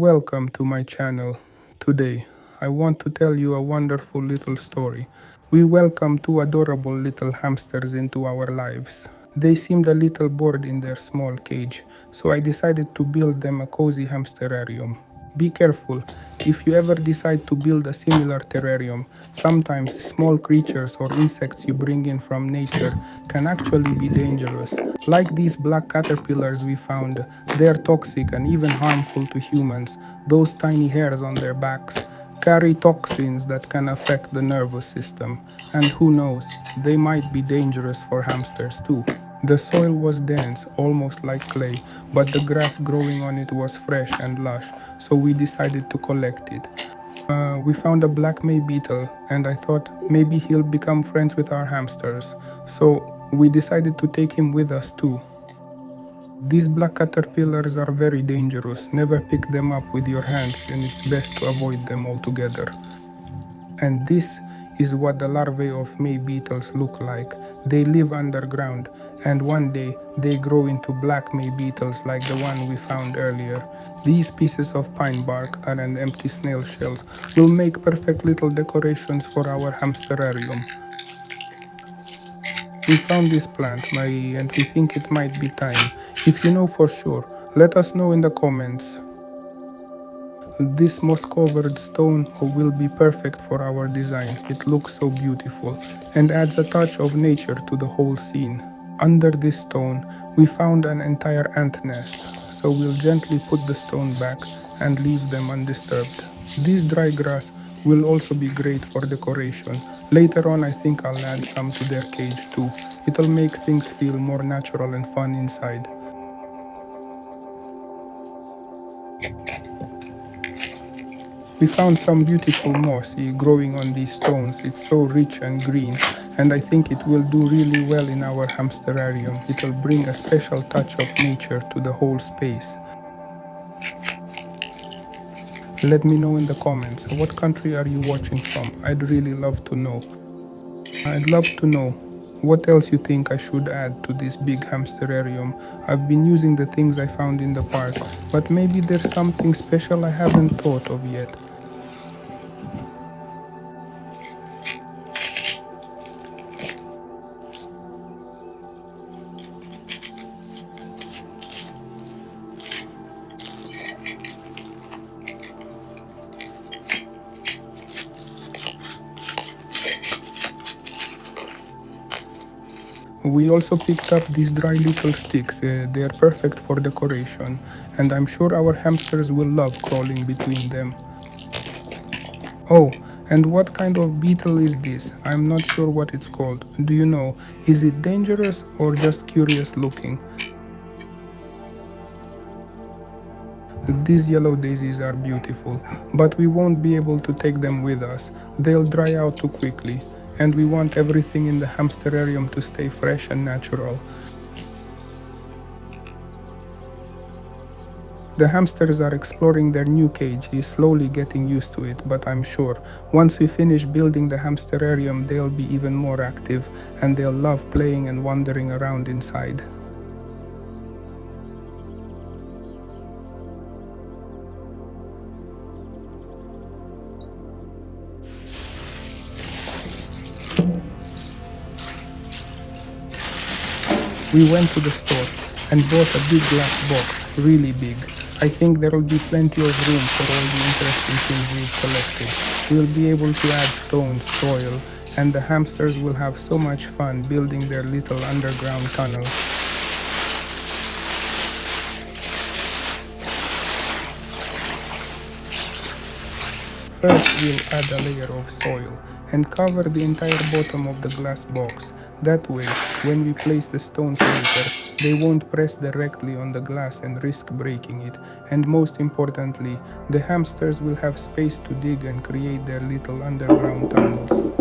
Welcome to my channel. Today, I want to tell you a wonderful little story. We welcome two adorable little hamsters into our lives. They seemed a little bored in their small cage, so I decided to build them a cozy hamsterarium. Be careful. If you ever decide to build a similar terrarium, sometimes small creatures or insects you bring in from nature can actually be dangerous. Like these black caterpillars we found, they are toxic and even harmful to humans. Those tiny hairs on their backs carry toxins that can affect the nervous system. And who knows, they might be dangerous for hamsters too. The soil was dense, almost like clay, but the grass growing on it was fresh and lush, so we decided to collect it. We found a black May beetle, and I thought maybe he'll become friends with our hamsters, so we decided to take him with us too. These black caterpillars are very dangerous. Never pick them up with your hands, and it's best to avoid them altogether. And this is what the larvae of May beetles look like. They live underground, and one day they grow into black May beetles like the one we found earlier. These pieces of pine bark and empty snail shells will make perfect little decorations for our hamsterarium. We found this plant, and we think it might be time. If you know for sure, let us know in the comments. This moss-covered stone will be perfect for our design. It looks so beautiful and adds a touch of nature to the whole scene. Under this stone, we found an entire ant nest, so we'll gently put the stone back and leave them undisturbed. This dry grass will also be great for decoration. Later on, I think I'll add some to their cage too. It'll make things feel more natural and fun inside. We found some beautiful moss growing on these stones. It's so rich and green, and I think it will do really well in our hamsterarium. It'll bring a special touch of nature to the whole space. Let me know in the comments, what country are you watching from? I'd really love to know. I'd love to know what else you think I should add to this big hamsterarium. I've been using the things I found in the park, but maybe there's something special I haven't thought of yet. We also picked up these dry little sticks. They are perfect for decoration, and I'm sure our hamsters will love crawling between them. Oh, and what kind of beetle is this? I'm not sure what it's called. Do you know? Is it dangerous or just curious looking? These yellow daisies are beautiful, but we won't be able to take them with us. They'll dry out too quickly, and we want everything in the hamsterarium to stay fresh and natural. The hamsters are exploring their new cage, slowly getting used to it, but I'm sure once we finish building the hamsterarium, they'll be even more active, and they'll love playing and wandering around inside. We went to the store and bought a big glass box, really big. I think there will be plenty of room for all the interesting things we've collected. We'll be able to add stones, soil, and the hamsters will have so much fun building their little underground tunnels. First, we'll add a layer of soil and cover the entire bottom of the glass box. That way, when we place the stones later, they won't press directly on the glass and risk breaking it. And most importantly, the hamsters will have space to dig and create their little underground tunnels.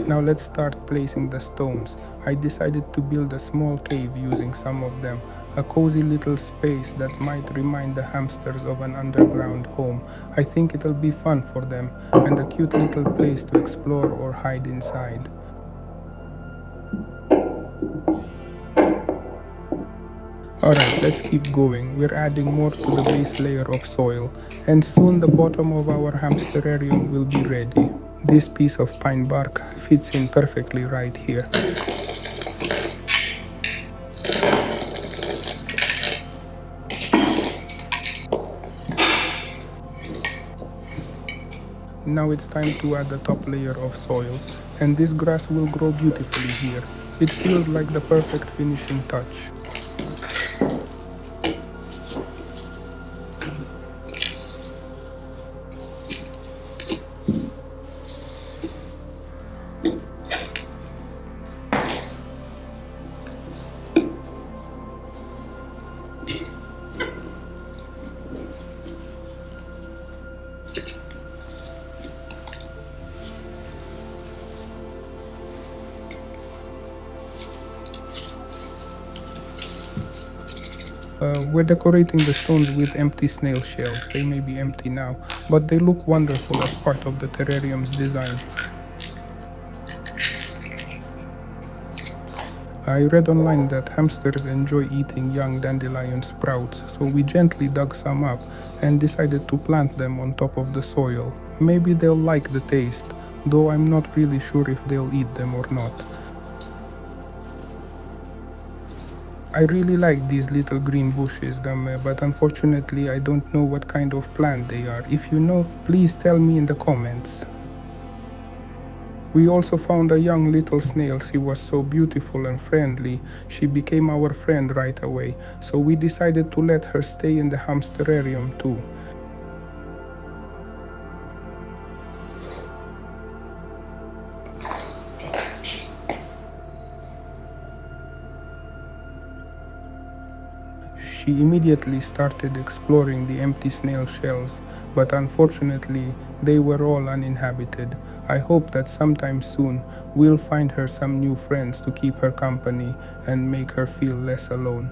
Now let's start placing the stones. I decided to build a small cave using some of them, a cozy little space that might remind the hamsters of an underground home. I think it'll be fun for them, and a cute little place to explore or hide inside. Alright, let's keep going. We're adding more to the base layer of soil, and soon the bottom of our hamsterarium will be ready. This piece of pine bark fits in perfectly right here. Now it's time to add the top layer of soil, and this grass will grow beautifully here. It feels like the perfect finishing touch. We're decorating the stones with empty snail shells. They may be empty now, but they look wonderful as part of the terrarium's design. I read online that hamsters enjoy eating young dandelion sprouts, so we gently dug some up and decided to plant them on top of the soil. Maybe they'll like the taste, though I'm not really sure if they'll eat them or not. I really like these little green bushes, but unfortunately I don't know what kind of plant they are. If you know, please tell me in the comments. We also found a young little snail. She was so beautiful and friendly. She became our friend right away, so we decided to let her stay in the hamsterarium too. She immediately started exploring the empty snail shells, but unfortunately they were all uninhabited. I hope that sometime soon we'll find her some new friends to keep her company and make her feel less alone.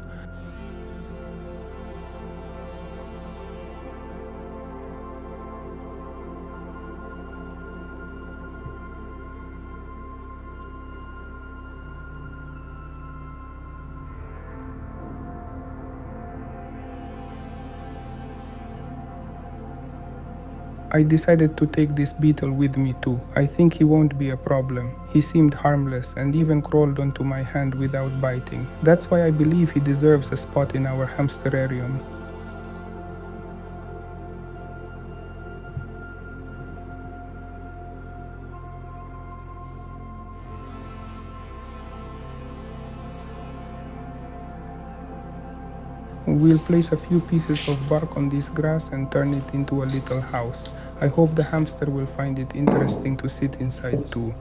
I decided to take this beetle with me too. I think he won't be a problem. He seemed harmless and even crawled onto my hand without biting. That's why I believe he deserves a spot in our hamsterarium. We'll place a few pieces of bark on this grass and turn it into a little house. I hope the hamster will find it interesting to sit inside too.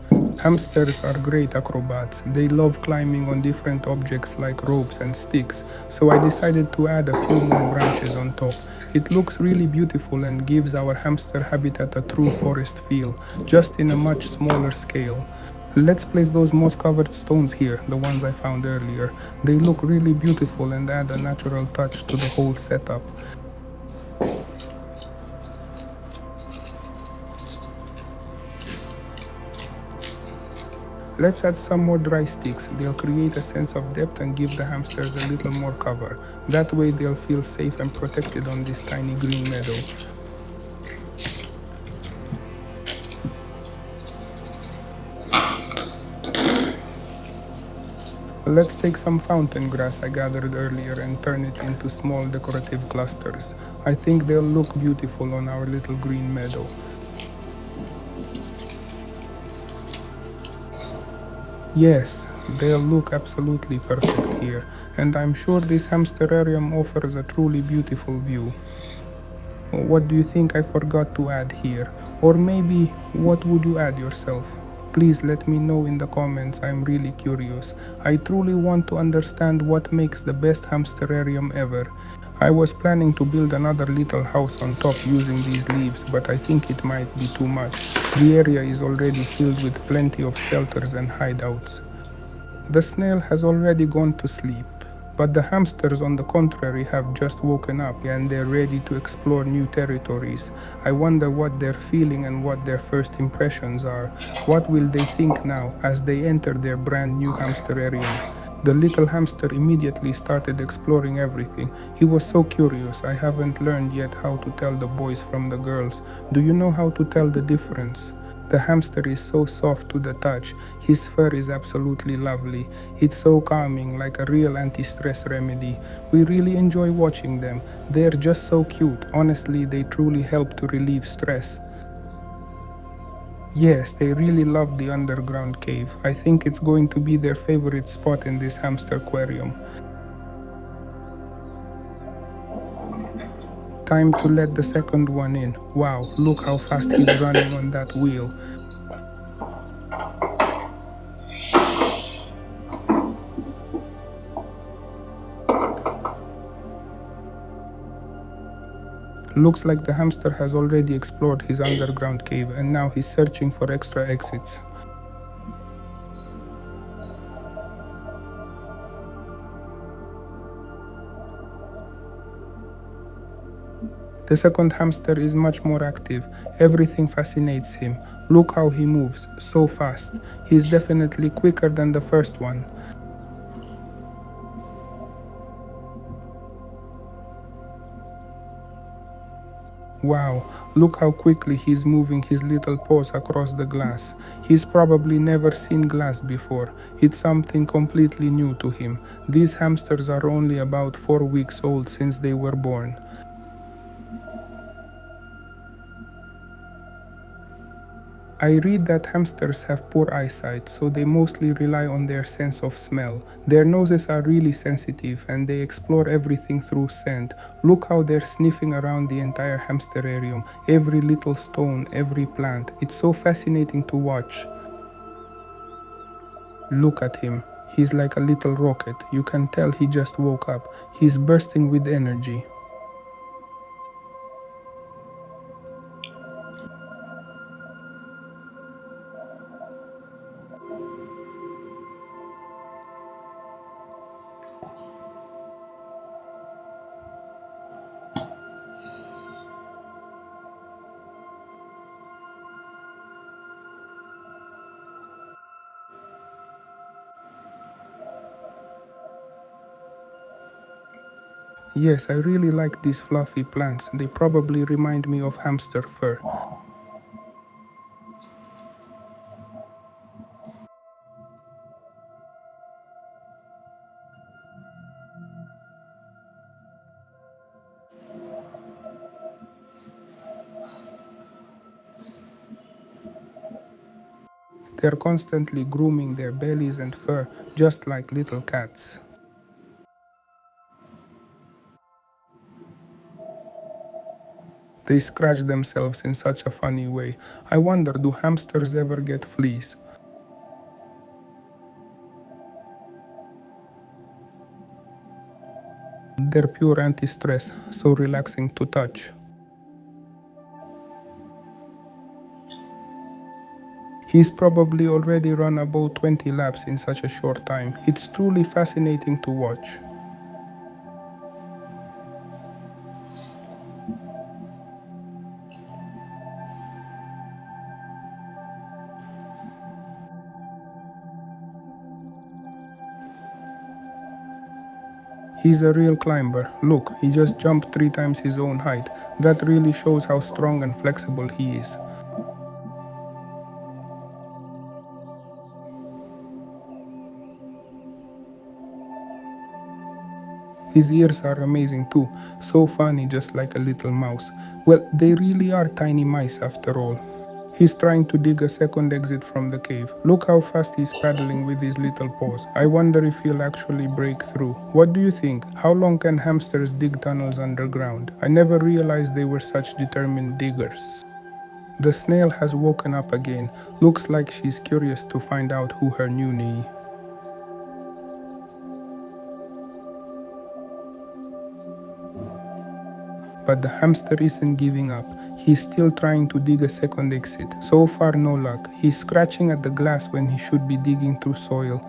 Hamsters are great acrobats. They love climbing on different objects like ropes and sticks, so I decided to add a few more branches on top. It looks really beautiful and gives our hamster habitat a true forest feel, just in a much smaller scale. Let's place those moss-covered stones here, the ones I found earlier. They look really beautiful and add a natural touch to the whole setup. Let's add some more dry sticks. They'll create a sense of depth and give the hamsters a little more cover. That way they'll feel safe and protected on this tiny green meadow. Let's take some fountain grass I gathered earlier and turn it into small decorative clusters. I think they'll look beautiful on our little green meadow. Yes, they'll look absolutely perfect here, and I'm sure this hamsterarium offers a truly beautiful view. What do you think I forgot to add here? Or maybe, what would you add yourself? Please let me know in the comments, I'm really curious. I truly want to understand what makes the best hamsterarium ever. I was planning to build another little house on top using these leaves, but I think it might be too much. The area is already filled with plenty of shelters and hideouts. The snail has already gone to sleep, but the hamsters on the contrary have just woken up and they're ready to explore new territories. I wonder what they're feeling and what their first impressions are. What will they think now as they enter their brand new hamsterarium? The little hamster immediately started exploring everything. He was so curious. I haven't learned yet how to tell the boys from the girls. Do you know how to tell the difference? The hamster is so soft to the touch. His fur is absolutely lovely. It's so calming, like a real anti-stress remedy. We really enjoy watching them. They're just so cute. Honestly, they truly help to relieve stress. Yes, they really love the underground cave. I think it's going to be their favorite spot in this hamster aquarium. Time to let the second one in. Wow, look how fast he's running on that wheel. Looks like the hamster has already explored his underground cave and now he's searching for extra exits. The second hamster is much more active. Everything fascinates him. Look how he moves, so fast. He's definitely quicker than the first one. Wow, look how quickly he's moving his little paws across the glass. He's probably never seen glass before. It's something completely new to him. These hamsters are only about 4 weeks old since they were born. I read that hamsters have poor eyesight, so they mostly rely on their sense of smell. Their noses are really sensitive and they explore everything through scent. Look how they're sniffing around the entire hamsterarium, every little stone, every plant. It's so fascinating to watch. Look at him. He's like a little rocket. You can tell he just woke up. He's bursting with energy. Yes, I really like these fluffy plants. They probably remind me of hamster fur. They're constantly grooming their bellies and fur, just like little cats. They scratch themselves in such a funny way. I wonder, do hamsters ever get fleas? They're pure anti-stress, so relaxing to touch. He's probably already run about 20 laps in such a short time. It's truly fascinating to watch. He's a real climber. Look, he just jumped 3 times his own height. That really shows how strong and flexible he is. His ears are amazing too, so funny, just like a little mouse. Well, they really are tiny mice after all. He's trying to dig a second exit from the cave. Look how fast he's paddling with his little paws. I wonder if he'll actually break through. What do you think? How long can hamsters dig tunnels underground? I never realized they were such determined diggers. The snail has woken up again. Looks like she's curious to find out who her new knee. But the hamster isn't giving up. He's still trying to dig a second exit. So far, no luck. He's scratching at the glass when he should be digging through soil.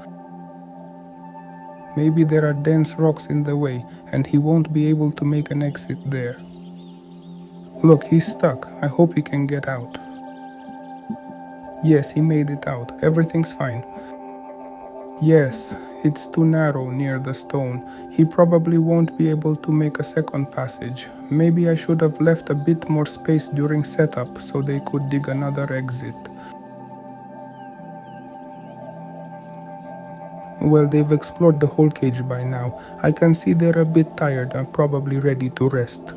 Maybe there are dense rocks in the way, and he won't be able to make an exit there. Look, he's stuck. I hope he can get out. Yes, he made it out. Everything's fine. Yes, It's too narrow near the stone. He probably won't be able to make a second passage. Maybe I should have left a bit more space during setup so they could dig another exit. Well, they've explored the whole cage by now. I can see they're a bit tired and probably ready to rest.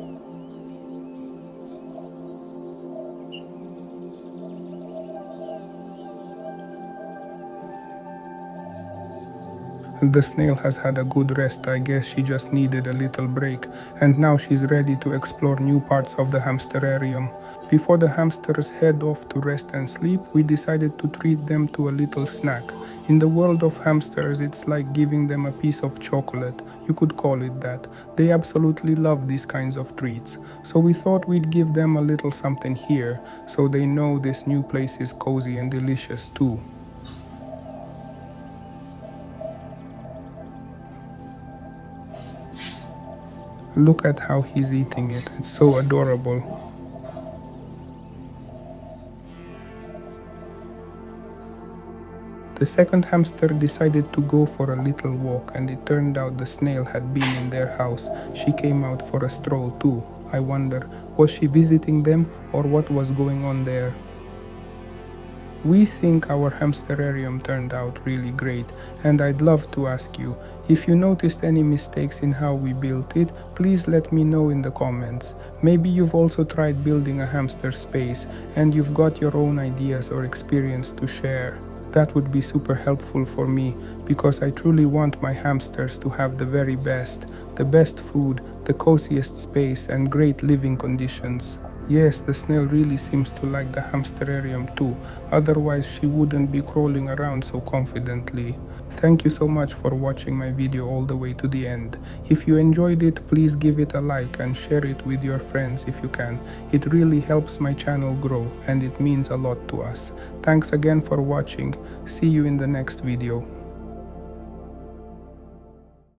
The snail has had a good rest. I guess she just needed a little break, and now she's ready to explore new parts of the hamsterarium. Before the hamsters head off to rest and sleep, we decided to treat them to a little snack. In the world of hamsters, it's like giving them a piece of chocolate. You could call it that. They absolutely love these kinds of treats. So we thought we'd give them a little something here, so they know this new place is cozy and delicious too. Look at how he's eating it. It's so adorable. The second hamster decided to go for a little walk, and it turned out the snail had been in their house. She came out for a stroll too. I wonder, was she visiting them or what was going on there? We think our hamsterarium turned out really great, and I'd love to ask you, if you noticed any mistakes in how we built it, please let me know in the comments. Maybe you've also tried building a hamster space and you've got your own ideas or experience to share. That would be super helpful for me, because I truly want my hamsters to have the very best, the best food, the coziest space, and great living conditions. Yes, the snail really seems to like the hamsterarium too, otherwise she wouldn't be crawling around so confidently. Thank you so much for watching my video all the way to the end. If you enjoyed it, please give it a like and share it with your friends if you can. It really helps my channel grow and it means a lot to us. Thanks again for watching. See you in the next video.